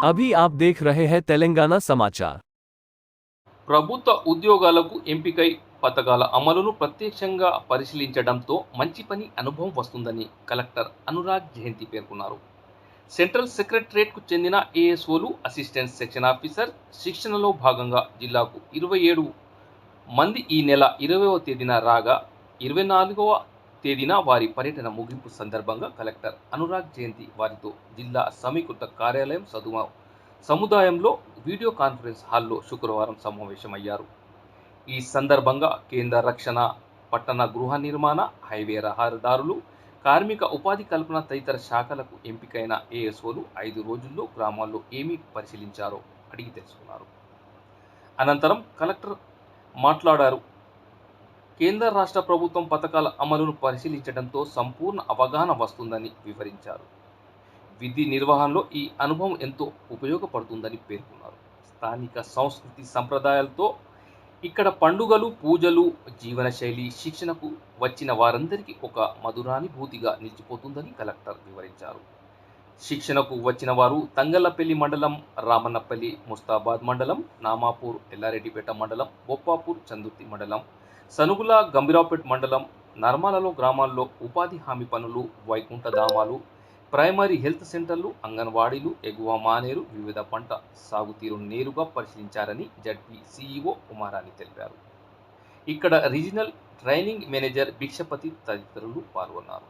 अभी आप देख रहे हैं तेलंगाना समाचार। ప్రభుత్వ ఉద్యోగాలకు ఎంపికై పథకాల అమలును ప్రత్యక్షంగా పరిశీలించడంతో మంచి పని అనుభవం వస్తుందని కలెక్టర్ అనురాగ్ జయంతి పేర్కొన్నారు. సెంట్రల్ సెక్రటరేట్కు చెందిన ఏఎస్ఓలు, అసిస్టెంట్ సెక్షన్ ఆఫీసర్ శిక్షణలో భాగంగా జిల్లాకు 27 మంది ఈ నెల 20వ తేదీన రాగా 24వ తేదీన వారి పర్యటన ముగింపు సందర్భంగా కలెక్టర్ అనురాగ్ జయంతి వారితో జిల్లా సమీకృత కార్యాలయం సముదాయంలో వీడియో కాన్ఫరెన్స్ హాల్లో శుక్రవారం సమావేశమయ్యారు. ఈ సందర్భంగా కేంద్ర రక్షణ, పట్టణ గృహ నిర్మాణ, హైవే రహదారులు, కార్మిక ఉపాధి కల్పన తదితర శాఖలకు ఎంపికైన ఏఎస్ఓలు 5 రోజుల్లో గ్రామాల్లో ఏమి పరిశీలించారో అడిగి తెలుసుకున్నారు. అనంతరం కలెక్టర్ మాట్లాడారు. కేంద్ర రాష్ట్ర ప్రభుత్వం పథకాల అమలును పరిశీలించడంతో సంపూర్ణ అవగాహన వస్తుందని వివరించారు. విధి నిర్వహణలో ఈ అనుభవం ఎంతో ఉపయోగపడుతుందని పేర్కొన్నారు. స్థానిక సంస్కృతి సంప్రదాయాలతో ఇక్కడ పండుగలు, పూజలు, జీవనశైలి శిక్షణకు వచ్చిన వారందరికీ ఒక మధురానుభూతిగా నిలిచిపోతుందని కలెక్టర్ వివరించారు. శిక్షణకు వచ్చిన వారు తంగళ్లపల్లి మండలం, రామన్నపల్లి, ముస్తాబాద్ మండలం, నామాపూర్, ఎల్లారెడ్డిపేట మండలం, బొప్పాపూర్, చందుర్తి మండలం, సనుగుల, గంభీరావుపేట మండలం, నర్మాలలో గ్రామాల్లో ఉపాధి హామీ పనులు, వైకుంఠధామాలు, ప్రైమరీ హెల్త్ సెంటర్లు, అంగన్వాడీలు, ఎగువ మానేరు, వివిధ పంట సాగుతీరును నేరుగా పరిశీలించారని జడ్పీ సీఈఓ కుమారాణి తెలిపారు. ఇక్కడ రీజనల్ ట్రైనింగ్ మేనేజర్ భిక్షపతి తదితరులు పాల్గొన్నారు.